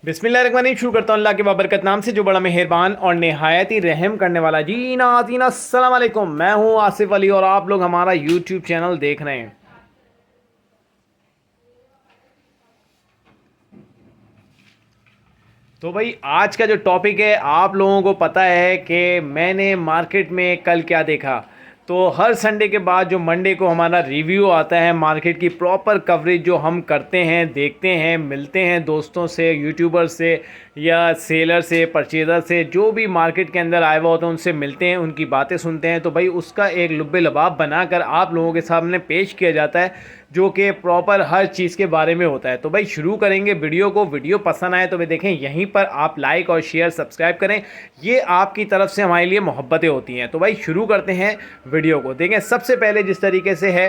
बिस्मिल्लाहिर्रहमानिर्रहीम। शुरू करता हूँ अल्लाह के बाबरकत नाम से जो बड़ा मेहरबान और नहायत ही रहम करने वाला। जी नाज़रीन अस्सलाम वालेकुम, मैं हूँ आसिफ अली और आप लोग हमारा यूट्यूब चैनल देख रहे हैं। तो भाई आज का जो टॉपिक है, आप लोगों को पता है कि मैंने मार्केट में कल क्या देखा। तो हर संडे के बाद जो मंडे को हमारा रिव्यू आता है, मार्केट की प्रॉपर कवरेज जो हम करते हैं, देखते हैं, मिलते हैं दोस्तों से, यूट्यूबर से या सेलर से, परचेज़र से, जो भी मार्केट के अंदर आए हुआ होते हैं उनसे मिलते हैं, उनकी बातें सुनते हैं। तो भाई उसका एक लुब्बे लबाब बनाकर आप लोगों के सामने पेश किया जाता है, जो कि प्रॉपर हर चीज़ के बारे में होता है। तो भाई शुरू करेंगे वीडियो को। वीडियो पसंद आए तो भाई देखें, यहीं पर आप लाइक और शेयर सब्सक्राइब करें, ये आपकी तरफ से हमारे लिए मोहब्बतें होती हैं। तो भाई शुरू करते हैं वीडियो को। देखें सबसे पहले जिस तरीके से है,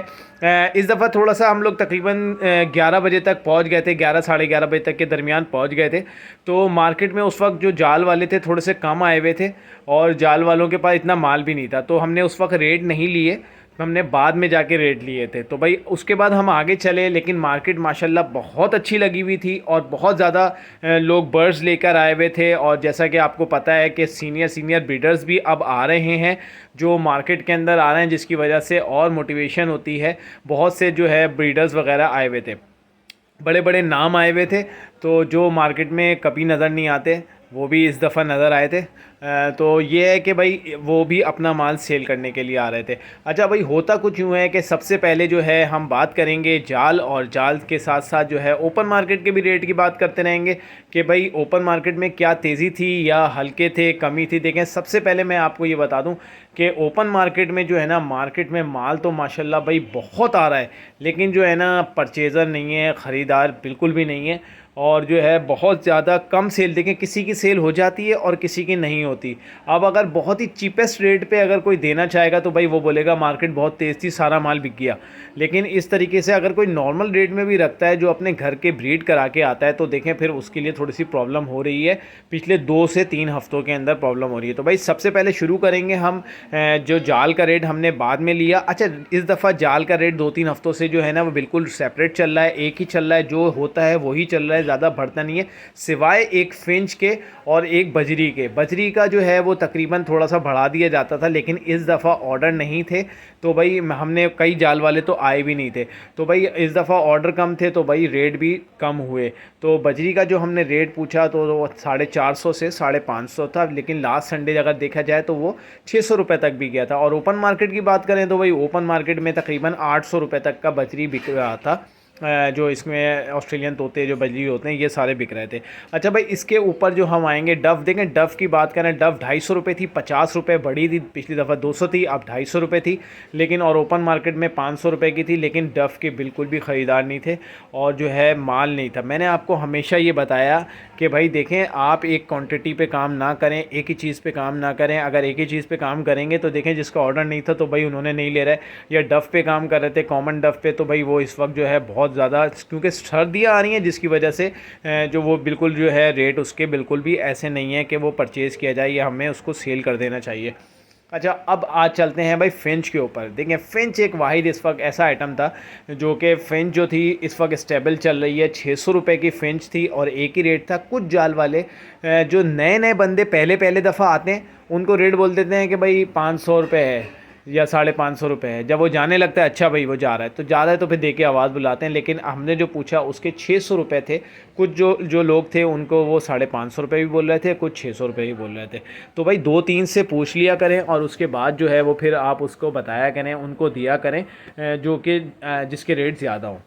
इस दफ़ा थोड़ा सा हम लोग तकरीबन 11 बजे तक पहुंच गए थे, 11 साढ़े 11 बजे तक के दरमियान पहुंच गए थे। तो मार्केट में उस वक्त जो जाल वाले थे थोड़े से कम आए हुए थे और जाल वालों के पास इतना माल भी नहीं था, तो हमने उस वक्त रेट नहीं लिए, हमने बाद में जाके रेट लिए थे। तो भाई उसके बाद हम आगे चले, लेकिन मार्केट माशाल्लाह बहुत अच्छी लगी हुई थी और बहुत ज़्यादा लोग बर्ड्स लेकर आए हुए थे। और जैसा कि आपको पता है कि सीनियर सीनियर ब्रीडर्स भी अब आ रहे हैं, जो मार्केट के अंदर आ रहे हैं, जिसकी वजह से और मोटिवेशन होती है। बहुत से जो है ब्रीडर्स वगैरह आए हुए थे, बड़े बड़े नाम आए हुए थे, तो जो मार्केट में कभी नज़र नहीं आते वो भी इस दफ़ा नज़र आए थे। तो ये है कि भाई वो भी अपना माल सेल करने के लिए आ रहे थे। अच्छा भाई, होता कुछ यूँ है कि सबसे पहले जो है हम बात करेंगे जाल, और जाल के साथ साथ जो है ओपन मार्केट के भी रेट की बात करते रहेंगे कि भाई ओपन मार्केट में क्या तेज़ी थी या हल्के थे, कमी थी। देखें सबसे पहले मैं आपको ये बता दूं कि ओपन मार्केट में जो है ना, मार्केट में माल तो माशाल्लाह भाई बहुत आ रहा है, लेकिन जो है ना परचेज़र नहीं है, ख़रीदार बिल्कुल भी नहीं है, और जो है बहुत ज़्यादा कम सेल। देखें किसी की सेल हो जाती है और किसी की नहीं होती। अब अगर बहुत ही चीपेस्ट रेट पे अगर कोई देना चाहेगा तो भाई वो बोलेगा मार्केट बहुत तेज़ थी, सारा माल बिक गया। लेकिन इस तरीके से अगर कोई नॉर्मल रेट में भी रखता है, जो अपने घर के ब्रीड करा के आता है, तो देखें फिर उसके लिए थोड़ी सी प्रॉब्लम हो रही है। पिछले 2 से 3 हफ्तों के अंदर प्रॉब्लम हो रही है। तो भाई सबसे पहले शुरू करेंगे हम, जो जाल का रेट हमने बाद में लिया। अच्छा, इस दफ़ा जाल का रेट 2-3 हफ्तों से जो है ना वो बिल्कुल सेपरेट चल रहा है, एक ही चल रहा है, जो होता है वही चल रहा है, ज़्यादा बढ़ता नहीं है, सिवाय एक फिंच के और एक बजरी के। बजरी का जो है वो तकरीबन थोड़ा सा बढ़ा दिया जाता था, लेकिन इस दफ़ा ऑर्डर नहीं थे, तो भाई हमने कई जाल वाले तो आए भी नहीं थे, तो भाई इस दफ़ा ऑर्डर कम थे, तो भाई रेट भी कम हुए। तो बजरी का जो हमने रेट पूछा तो वो 450 से 550 था, लेकिन लास्ट संडे अगर देखा जाए तो वो 600 रुपये तक भी गया था। और ओपन मार्केट की बात करें तो भाई ओपन मार्केट में तकरीबन 800 रुपये तक का बजरी बिक रहा था। जो इसमें ऑस्ट्रेलियन तोते जो बजरी होते हैं ये सारे बिक रहे थे। अच्छा भाई, इसके ऊपर जो हम आएंगे डफ़, देखें डफ़ की बात करें, डफ़ 250 रुपये थी, 50 रुपये बढ़ी थी, पिछली दफ़ा 200 थी, अब 250 रुपये थी, लेकिन और ओपन मार्केट में 500 रुपये की थी। लेकिन डफ़ के बिल्कुल भी ख़रीदार नहीं थे और जो है माल नहीं था। मैंने आपको हमेशा ये बताया कि भाई देखें, आप एक क्वांटिटी पे काम ना करें, एक ही चीज़ पे काम ना करें। अगर एक ही चीज़ पे काम करेंगे तो देखें जिसका ऑर्डर नहीं था तो भाई उन्होंने नहीं ले रहा है, या डफ़ पे काम कर रहे थे, कॉमन डफ़ पे, तो भाई वो इस वक्त जो है बहुत ज़्यादा, क्योंकि सर्दियाँ आ रही हैं जिसकी वजह से जो वो बिल्कुल जो है रेट उसके बिल्कुल भी ऐसे नहीं है कि वो परचेज़ किया जाए या हमें उसको सेल कर देना चाहिए। अच्छा, अब आज चलते हैं भाई फिंच के ऊपर। देखें फिंच एक वाहिद इस वक्त ऐसा आइटम था जो कि फिंच जो थी इस वक्त स्टेबल चल रही है। 600 रुपये की फिंच थी और एक ही रेट था। कुछ जाल वाले जो नए नए बंदे पहले पहले दफ़ा आते हैं उनको रेट बोल देते हैं कि भाई 500 रुपये है या 550 रुपये है। जब वो जाने लगता है, अच्छा भाई वो जा रहा है तो जा रहा है, तो फिर दे के आवाज़ बुलाते हैं। लेकिन हमने जो पूछा उसके 600 रुपये थे। कुछ जो जो लोग थे उनको वो 550 रुपये भी बोल रहे थे, कुछ 600 रुपये भी बोल रहे थे। तो भाई 2-3 से पूछ लिया करें और उसके बाद जो है वो फिर आप उसको बताया करें, उनको दिया करें जो कि जिसके रेट ज़्यादा हों।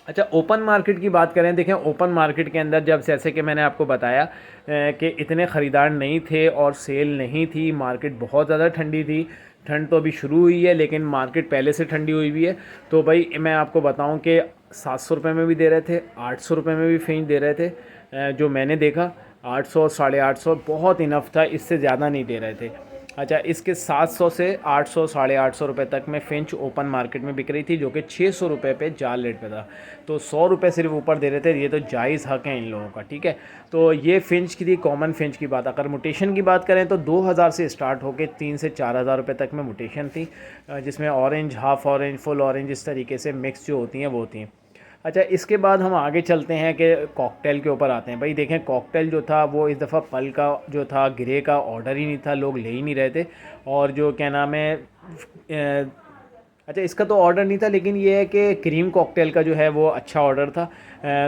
अच्छा, ओपन मार्केट की बात करें, देखें ओपन मार्केट के अंदर जब जैसे कि मैंने आपको बताया कि इतने ख़रीदार नहीं थे और सेल नहीं थी, मार्केट बहुत ज़्यादा ठंडी थी। ठंड तो अभी शुरू हुई है लेकिन मार्केट पहले से ठंडी हुई भी है। तो भाई मैं आपको बताऊं कि 700 रुपये में भी दे रहे थे, 800 रुपये में भी फेंच दे रहे थे। जो मैंने देखा 800 850 बहुत इनफ था, इससे ज़्यादा नहीं दे रहे थे। अच्छा, इसके 700 से 800 850 रुपये तक में फिंच ओपन मार्केट में बिक रही थी, जो कि 600 रुपये पे जाल रेट पे था। तो 100 रुपये सिर्फ ऊपर दे रहे थे, ये तो जायज़ हक है इन लोगों का, ठीक है। तो ये फिंच की थी, कॉमन फिंच की बात। अगर मुटेशन की बात करें तो 2000 से स्टार्ट होकर 3 से 4000 रुपये तक में मुटेशन थी, जिसमें orange, half orange, full orange, इस तरीके से मिक्स जो होती हैं वो होती हैं। अच्छा, इसके बाद हम आगे चलते हैं कि कॉकटेल के ऊपर आते हैं। भाई देखें, कॉकटेल जो था वो इस दफ़ा पल का जो था ग्रे का ऑर्डर ही नहीं था, लोग ले ही नहीं रहे थे। और जो क्या नाम है अच्छा, इसका तो ऑर्डर नहीं था, लेकिन ये है कि क्रीम कॉकटेल का जो है वो अच्छा ऑर्डर था।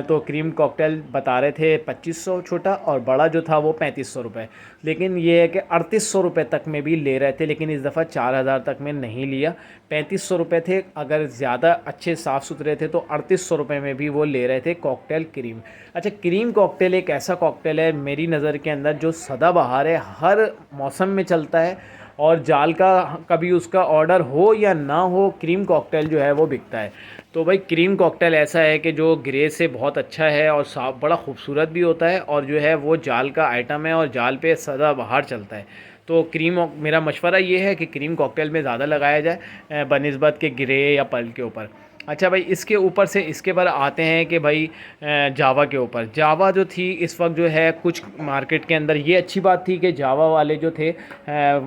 तो क्रीम कॉकटेल बता रहे थे 2500 छोटा, और बड़ा जो था वो 3500 रुपये। लेकिन ये है कि 3800 रुपये तक में भी ले रहे थे, लेकिन इस दफ़ा 4000 तक में नहीं लिया। 3500 रुपये थे, अगर ज़्यादा अच्छे साफ़ सुथरे थे तो 3800 रुपये में भी वो ले रहे थे कॉकटेल क्रीम। अच्छा, क्रीम कॉकटेल एक ऐसा कॉकटेल है मेरी नज़र के अंदर जो सदाबहार है, हर मौसम में चलता है, और जाल का कभी उसका ऑर्डर हो या ना हो, क्रीम कॉकटेल जो है वो बिकता है। तो भाई क्रीम कॉकटेल ऐसा है कि जो ग्रे से बहुत अच्छा है और साफ बड़ा खूबसूरत भी होता है, और जो है वो जाल का आइटम है और जाल पे सदाबहार चलता है। तो मेरा मशवरा ये है कि क्रीम कॉकटेल में ज़्यादा लगाया जाए बनिस्बत के ग्रे या पर्ल के ऊपर। अच्छा भाई, इसके ऊपर से इसके पर आते हैं कि भाई जावा के ऊपर। जावा जो थी इस वक्त जो है कुछ मार्केट के अंदर, ये अच्छी बात थी कि जावा वाले जो थे,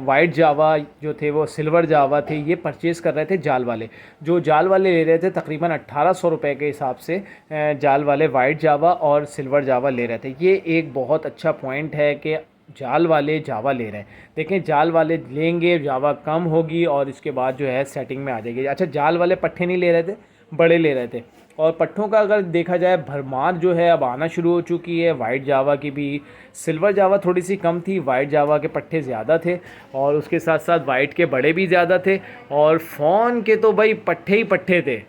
वाइट जावा जो थे वो सिल्वर जावा थे, ये परचेज़ कर रहे थे जाल वाले। जो जाल वाले ले रहे थे तकरीबन 1800 रुपये के हिसाब से जाल वाले वाइट जावा और सिल्वर जावा ले रहे थे। ये एक बहुत अच्छा पॉइंट है कि जाल वाले जावा ले रहे हैं। देखें, जाल वाले लेंगे, जावा कम होगी और इसके बाद जो है सेटिंग में आ जाएगी। अच्छा, जाल वाले पट्टे नहीं ले रहे थे, बड़े ले रहे थे। और पट्ठों का अगर देखा जाए, भरमार जो है अब आना शुरू हो चुकी है वाइट जावा की भी। सिल्वर जावा थोड़ी सी कम थी, वाइट जावा के पट्टे ज़्यादा थे, और उसके साथ साथ वाइट के बड़े भी ज़्यादा थे, और फ़ोन के तो भाई पट्टे ही पट्टे थे।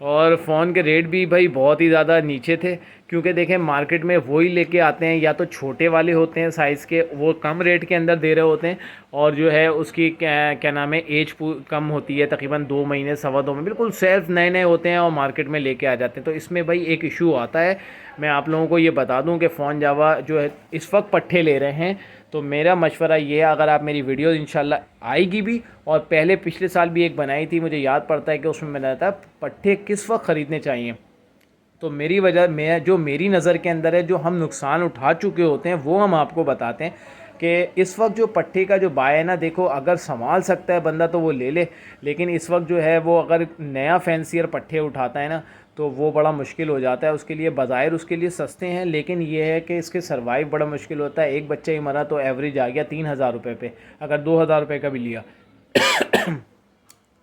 और फ़ोन के रेट भी भाई बहुत ही ज़्यादा नीचे थे, क्योंकि देखें मार्केट में वही लेके आते हैं, या तो छोटे वाले होते हैं साइज़ के, वो कम रेट के अंदर दे रहे होते हैं, और जो है उसकी क्या नाम है एज कम होती है, तकरीबन 2 महीने 2.25 में बिल्कुल सेल्फ नए नए होते हैं और मार्केट में लेके आ जाते हैं। तो इसमें भाई एक इशू आता है। मैं आप लोगों को ये बता दूं कि फ़ोन जावा जो है इस वक्त पट्टे ले रहे हैं। तो मेरा मशवरा ये है, अगर आप मेरी वीडियो इंशाल्लाह आएगी भी, और पहले पिछले साल भी एक बनाई थी, मुझे याद पड़ता है कि उसमें मैंने बताया पट्टे किस वक्त ख़रीदने चाहिए। तो मेरी नज़र के अंदर है, जो हम नुकसान उठा चुके होते हैं वो हम आपको बताते हैं कि इस वक्त जो पट्टे का जो बाय है ना, देखो अगर संभाल सकता है बंदा तो वो ले ले, लेकिन इस वक्त जो है वो अगर नया फैंसियर पट्टे उठाता है ना, तो वो बड़ा मुश्किल हो जाता है उसके लिए। बाज़ाहिर उसके लिए सस्ते हैं, लेकिन ये है कि इसके सर्वाइव बड़ा मुश्किल होता है। एक बच्चा ही मरा तो एवरेज आ गया 3000 रुपये पे, अगर 2000 रुपये का भी लिया।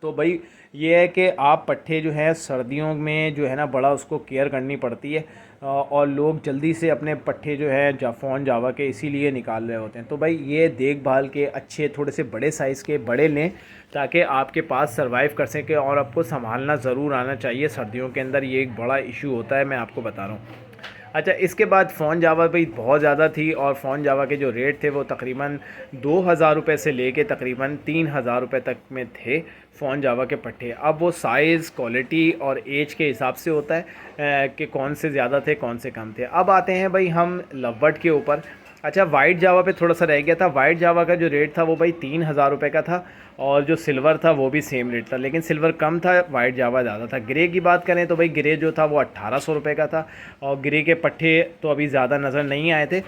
तो भाई ये है कि आप पट्टे जो है सर्दियों में जो है ना बड़ा उसको केयर करनी पड़ती है, और लोग जल्दी से अपने पट्टे जो है फ़ोन जावा के इसीलिए निकाल रहे होते हैं। तो भाई ये देखभाल के अच्छे थोड़े से बड़े साइज़ के बड़े लें, ताकि आपके पास सरवाइव कर सके, और आपको संभालना ज़रूर आना चाहिए सर्दियों के अंदर। ये एक बड़ा इशू होता है, मैं आपको बता रहा हूँ। अच्छा, इसके बाद फ़ोन जावा भाई बहुत ज़्यादा थी, और फ़ोन जावा के जो रेट थे वो तकरीबन 2000 रुपये से लेके तकरीबन 3000 रुपये तक में थे फ़ोन जावा के पट्टे। अब वो साइज़, क्वालिटी और एज के हिसाब से होता है कि कौन से ज़्यादा थे कौन से कम थे। अब आते हैं भाई हम लवबर्ड के ऊपर। अच्छा, वाइट जावा पे थोड़ा सा रह गया था। वाइट जावा का जो रेट था वो भाई 3000 रुपये का था, और जो सिल्वर था वो भी सेम रेट था, लेकिन सिल्वर कम था, वाइट जावा ज़्यादा था। ग्रे की बात करें तो भाई ग्रे जो था वो 1800 रुपये का था, और ग्रे के पट्टे तो अभी ज़्यादा नज़र नहीं आए थे।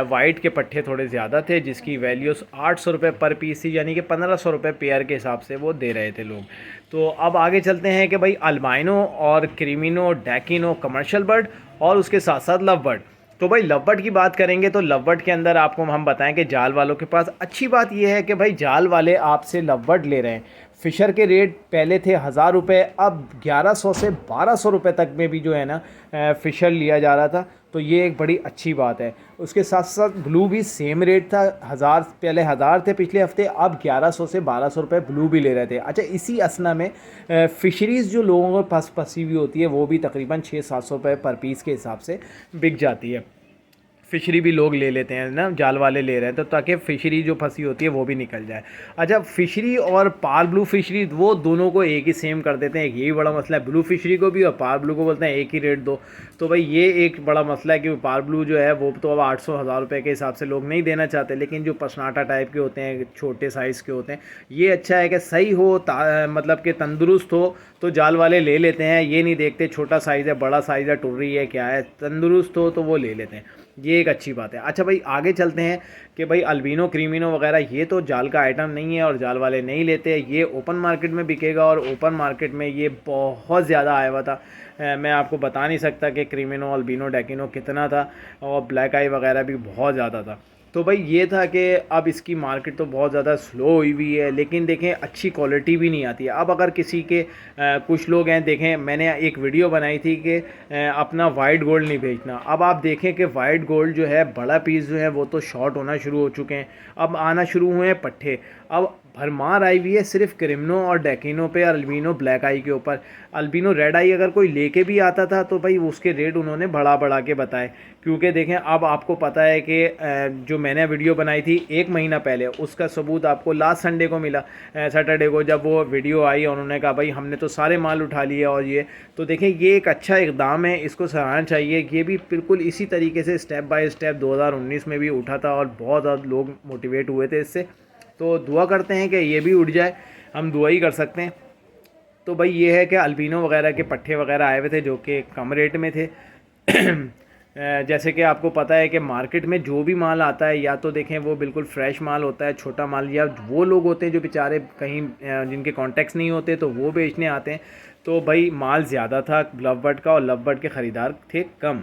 वाइट के पट्टे थोड़े ज़्यादा थे, जिसकी वैल्यू 800 रुपये पर पीस थी, यानी कि 1500 रुपये पेयर के हिसाब से वो दे रहे थे लोग। तो अब आगे चलते हैं कि भाई अल्बाइनो और क्रीमिनो, डैकिनो, कमर्शियल बर्ड, और उसके साथ साथ लव बर्ड। तो भाई लवबर्ड की बात करेंगे तो लवबर्ड के अंदर आपको हम बताएं कि जाल वालों के पास अच्छी बात यह है कि भाई जाल वाले आपसे लवबर्ड ले रहे हैं। फ़िशर के रेट पहले थे 1000 रुपये, अब 1100 से 1200 रुपये तक में भी जो है ना फ़िशर लिया जा रहा था। तो ये एक बड़ी अच्छी बात है। उसके साथ साथ ब्लू भी सेम रेट था, 1000 पहले 1000 थे पिछले हफ्ते, अब 1100 से 1200 रुपये ब्लू भी ले रहे थे। अच्छा, इसी असना में फ़िशरीज़ जो लोगों के पास फंसी हुई होती है वो भी तकरीबन 600-700 रुपये पर पीस के हिसाब से बिक जाती है। फ़िशरी भी लोग ले लेते हैं ना, जाल वाले ले रहे हैं, तो ताकि फ़िशरी जो फंसी होती है वो भी निकल जाए। अच्छा, फ़िशरी और पार ब्लू फ़िशरी वो दोनों को एक ही सेम कर देते हैं, यही बड़ा मसला है। ब्लू फ़िशरी को भी और पार ब्लू को बोलते हैं एक ही रेट दो। तो भाई ये एक बड़ा मसला है कि पार ब्लू जो है वो तो अब 800-1000 रुपये के हिसाब से लोग नहीं देना चाहते, लेकिन जो पसनाटा टाइप के होते हैं, छोटे साइज़ के होते हैं, ये अच्छा है कि सही हो, मतलब कि तंदुरुस्त हो तो जाल वाले ले लेते हैं। ये नहीं देखते छोटा साइज़ है, बड़ा साइज़ है, टुर्री है, क्या है, तंदुरुस्त हो तो वो ले लेते हैं। ये ये एक अच्छी बात है। अच्छा भाई आगे चलते हैं कि भाई अल्बिनो क्रीमिनो वगैरह ये तो जाल का आइटम नहीं है और जाल वाले नहीं लेते, ये ओपन मार्केट में बिकेगा और ओपन मार्केट में ये बहुत ज़्यादा आया हुआ था। मैं आपको बता नहीं सकता कि क्रीमिनो अल्बिनो डेकिनो कितना था, और ब्लैक आई वगैरह भी बहुत ज़्यादा था। तो भाई ये था कि अब इसकी मार्केट तो बहुत ज़्यादा स्लो हुई हुई है, लेकिन देखें अच्छी क्वालिटी भी नहीं आती है। अब अगर किसी के कुछ लोग हैं, देखें मैंने एक वीडियो बनाई थी कि अपना वाइट गोल्ड नहीं बेचना। अब आप देखें कि वाइट गोल्ड जो है बड़ा पीस जो है वो तो शॉर्ट होना शुरू हो चुके हैं, अब आना शुरू हुए हैं पट्टे। अब भरमार आई हुई है सिर्फ क्रिमिनो और डेकिनो पे और अल्बिनो ब्लैक आई के ऊपर। अल्बिनो रेड आई अगर कोई लेके भी आता था तो भाई उसके रेट उन्होंने बढ़ा बढ़ा के बताए, क्योंकि देखें अब आपको पता है कि जो मैंने वीडियो बनाई थी 1 महीना पहले, उसका सबूत आपको लास्ट संडे को मिला, सैटरडे को जब वो वीडियो आई और उन्होंने कहा भाई हमने तो सारे माल उठा लिए। और ये तो देखें ये एक अच्छा इकदाम है, इसको सराहना चाहिए। ये भी बिल्कुल इसी तरीके से स्टेप बाय स्टेप 2019 में भी उठा था और बहुत ज़्यादा लोग मोटिवेट हुए थे इससे। तो दुआ करते हैं कि ये भी उठ जाए, हम दुआ ही कर सकते हैं। तो भाई ये है कि अल्बिनो वगैरह के पट्टे वगैरह आए हुए थे जो कि कम रेट में थे। जैसे कि आपको पता है कि मार्केट में जो भी माल आता है या तो देखें वो बिल्कुल फ्रेश माल होता है, छोटा माल, या वो लोग होते हैं जो बेचारे कहीं जिनके कॉन्टैक्ट्स नहीं होते तो वो बेचने आते हैं। तो भाई माल ज़्यादा था लव बर्ड का और लव बर्ड के ख़रीदार थे कम।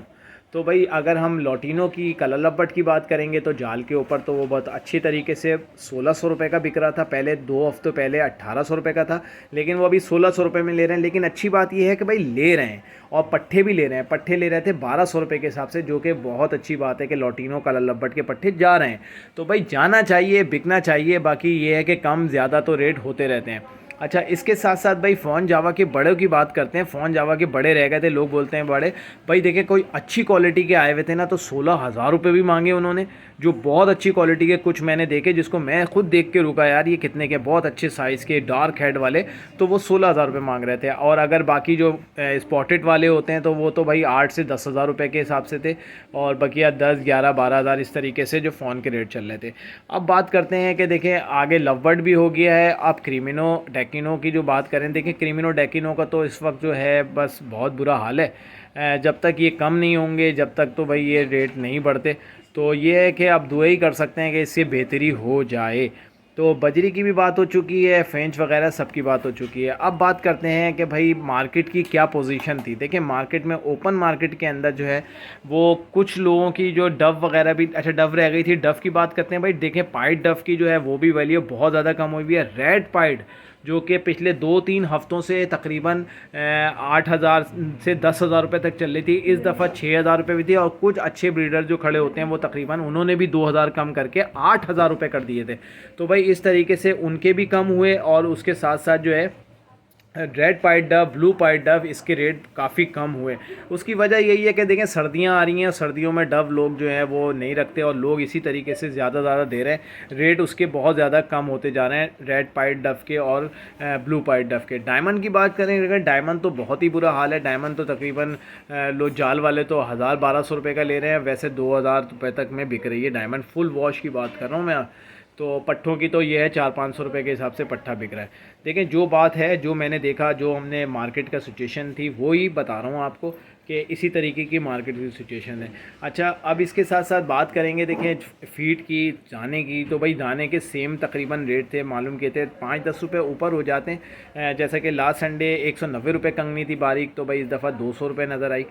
तो भाई अगर हम लॉटिनो की कलर लव की बात करेंगे तो जाल के ऊपर तो वो बहुत अच्छी तरीके से 1600 रुपये का बिक रहा था। पहले 2 हफ्तों पहले 1800 रुपये का था, लेकिन वो अभी 1600 रुपये में ले रहे हैं। लेकिन अच्छी बात ये है कि भाई ले रहे हैं और पट्ठे भी ले रहे हैं। पट्ठे ले रहे थे 1200 रुपये के हिसाब से, जो कि बहुत अच्छी बात है कि लॉटिनो कलर लव के पट्ठे जा रहे हैं। तो भाई जाना चाहिए, बिकना चाहिए। बाकी ये है कि कम ज़्यादा तो रेट होते रहते हैं। अच्छा इसके साथ साथ भाई फ़ोन जावा के बड़े की बात करते हैं। फ़ोन जावा के बड़े रह गए थे, लोग बोलते हैं बड़े। भाई देखें कोई अच्छी क्वालिटी के आए हुए थे ना तो 16,000 रुपये भी मांगे उन्होंने, जो बहुत अच्छी क्वालिटी के कुछ मैंने देखे जिसको मैं खुद देख के रुका यार ये कितने के, बहुत अच्छे साइज़ के डार्क हेड वाले, तो वो 16,000 रुपये मांग रहे थे। और अगर बाकी जो स्पॉटेड वाले होते हैं तो वो तो भाई 8 से 10,000 रुपये के हिसाब से थे, और बकिया 10, 11, 12,000 इस तरीके से जो फ़ोन के रेट चल रहे थे। अब बात करते हैं कि देखें आगे लवबर्ड भी हो गया है। अब क्रीमिनो डेकिनो की जो बात करें, देखिए क्रीमिनो डेकिनो का तो इस वक्त जो है बस बहुत बुरा हाल है। जब तक ये कम नहीं होंगे जब तक तो भाई ये रेट नहीं बढ़ते। तो ये है कि आप दुआ ही कर सकते हैं कि इससे बेहतरी हो जाए। तो बजरी की भी बात हो चुकी है, फेंच वगैरह सब की बात हो चुकी है। अब बात करते हैं कि भाई मार्केट की क्या पोजीशन थी। देखिए मार्केट में, ओपन मार्केट के अंदर जो है वो कुछ लोगों की जो डव वगैरह भी, अच्छा डव रह गई थी। डव की बात करते हैं भाई, देखें पाइड डव की जो है वो भी वैल्यू बहुत ज़्यादा कम हुई है। रेड पाइड जो कि पिछले 2-3 हफ्तों से तकरीबन 8,000 से 10,000 रुपये तक चल रही थी, इस दफ़ा 6,000 रुपये भी थी। और कुछ अच्छे ब्रीडर जो खड़े होते हैं वो तकरीबन उन्होंने भी 2,000 कम करके 8,000 रुपये कर दिए थे। तो भाई इस तरीके से उनके भी कम हुए, और उसके साथ साथ जो है red pied Dove, blue pied Dove, इसके रेट काफ़ी कम हुए। उसकी वजह यही है कि देखें सर्दियां आ रही हैं, सर्दियों में डव लोग जो है वो नहीं रखते और लोग इसी तरीके से ज़्यादा दे रहे हैं। रेट उसके बहुत ज़्यादा कम होते जा रहे हैं रेड पाइड डव के और ब्लू पाइड डव के। डायमंड की बात करें, अगर डायमंड तो बहुत ही बुरा हाल है। डायमंड तो तकरीबन लोग जाल वाले तो 1,000-1,200 रुपये का ले रहे हैं, वैसे 2,000 रुपये तक में बिक रही है डायमंड। फुल वॉश की बात कर रहा हूँ मैं। तो पट्ठों की तो ये है 400-500 रुपये के हिसाब से पट्ठा बिक रहा है। देखें जो बात है, जो मैंने देखा, जो हमने मार्केट का सिचुएशन थी वो ही बता रहा हूँ आपको कि इसी तरीके की मार्केट की सिचुएशन है। अच्छा अब इसके साथ साथ बात करेंगे, देखें फीड की, दाने की, तो भाई दाने के सेम तकरीबन रेट थे, मालूम किए थे 5-10 रुपये ऊपर हो जाते हैं। जैसा कि लास्ट संडे 190 रुपये कंगनी थी बारीक, तो भाई इस दफ़ा 200 रुपये नज़र आई।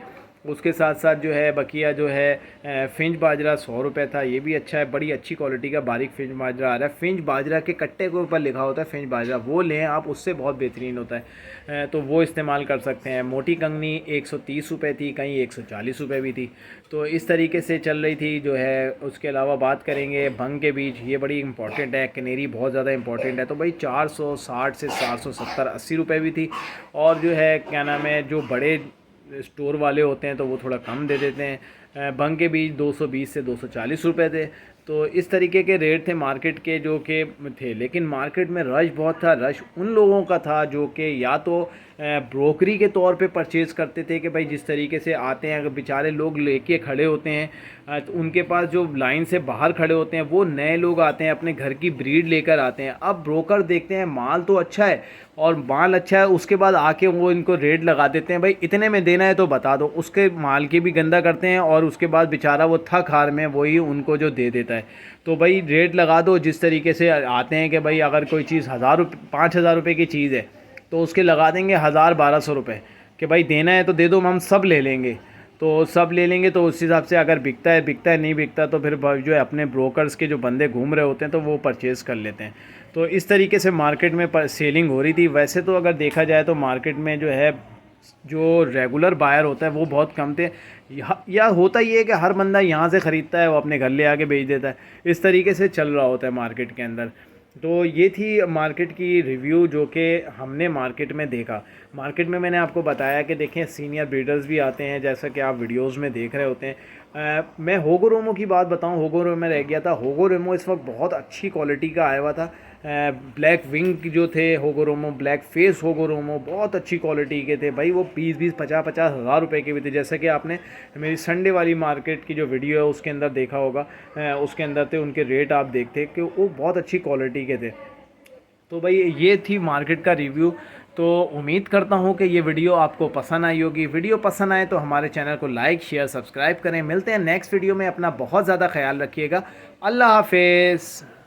उसके साथ साथ जो है बकिया जो है फिंच बाजरा 100 रुपये था, ये भी अच्छा है, बड़ी अच्छी क्वालिटी का बारीक फिंच बाजरा आ रहा है। फिंच बाजरा के कट्टे के ऊपर लिखा होता है फिंच बाजरा, वो लें आप, उससे बहुत बेहतरीन होता है। तो वो इस्तेमाल कर सकते हैं। मोटी कंगनी 130 रुपये थी, कहीं 140 रुपये भी थी, तो इस तरीके से चल रही थी जो है। उसके अलावा बात करेंगे भंग के बीज, ये बड़ी इंपॉर्टेंट है, कनेरी बहुत ज़्यादा इंपॉर्टेंट है। तो भाई 460 से 470-80 रुपये भी थी। और जो है क्या नाम है, जो बड़े स्टोर वाले होते हैं तो वो थोड़ा कम दे देते हैं। भंग के बीज 220 से 240 रुपये थे। तो इस तरीके के रेट थे मार्केट के जो कि थे। लेकिन मार्केट में रश बहुत था। रश उन लोगों का था जो कि या तो ब्रोकरी के तौर पे परचेज़ करते थे कि भाई जिस तरीके से आते हैं, अगर बेचारे लोग लेके खड़े होते हैं तो उनके पास जो लाइन से बाहर खड़े होते हैं वो नए लोग आते हैं, अपने घर की ब्रीड लेकर आते हैं। अब ब्रोकर देखते हैं माल तो अच्छा है और माल अच्छा है, उसके बाद आके वो इनको रेट लगा देते हैं, भाई इतने में देना है तो बता दो, उसके माल की भी गंदा करते हैं और उसके बाद बेचारा वो थक हार में वही उनको जो दे देता है। तो भाई रेट लगा दो जिस तरीके से आते हैं कि भाई अगर कोई चीज़ 5,000 रुपये की चीज़ है तो उसके लगा देंगे 1,000-1,200 रुपये कि भाई देना है तो दे दो, हम सब ले लेंगे। तो सब ले लेंगे तो उस हिसाब से अगर बिकता है, नहीं बिकता तो फिर जो है अपने ब्रोकर्स के जो बंदे घूम रहे होते हैं तो वो परचेज़ कर लेते हैं। तो इस तरीके से मार्केट में सेलिंग हो रही थी। वैसे तो अगर देखा जाए तो मार्केट में जो है जो रेगुलर बायर होता है वो बहुत कम थे। या होता ये है कि हर बंदा यहाँ से ख़रीदता है, वो अपने घर ले आके बेच देता है, इस तरीके से चल रहा होता है मार्केट के अंदर। तो ये थी मार्केट की रिव्यू जो कि हमने मार्केट में देखा। मार्केट में मैंने आपको बताया कि देखें सीनियर ब्रीडर्स भी आते हैं जैसा कि आप वीडियोस में देख रहे होते हैं। मैं होगो रोमो की बात बताऊं, होगो रोमो में रह गया था। होगो रोमो इस वक्त बहुत अच्छी क्वालिटी का आया हुआ था। ब्लैक विंग जो थे होगो रोमो, ब्लैक फेस होगो रोमो बहुत अच्छी क्वालिटी के थे भाई। वो 20-20, 50-50 हज़ार रुपये के भी थे, जैसे कि आपने मेरी संडे वाली मार्केट की जो वीडियो है उसके अंदर देखा होगा। उसके अंदर थे उनके रेट आप देखते कि वो बहुत अच्छी क्वालिटी के थे। तो भाई ये थी मार्केट का रिव्यू। तो उम्मीद करता हूँ कि ये वीडियो आपको पसंद आई होगी। वीडियो पसंद आए तो हमारे चैनल को लाइक शेयर सब्सक्राइब करें। मिलते हैं नेक्स्ट वीडियो में। अपना बहुत ज़्यादा ख्याल रखिएगा। अल्लाह हाफिज़।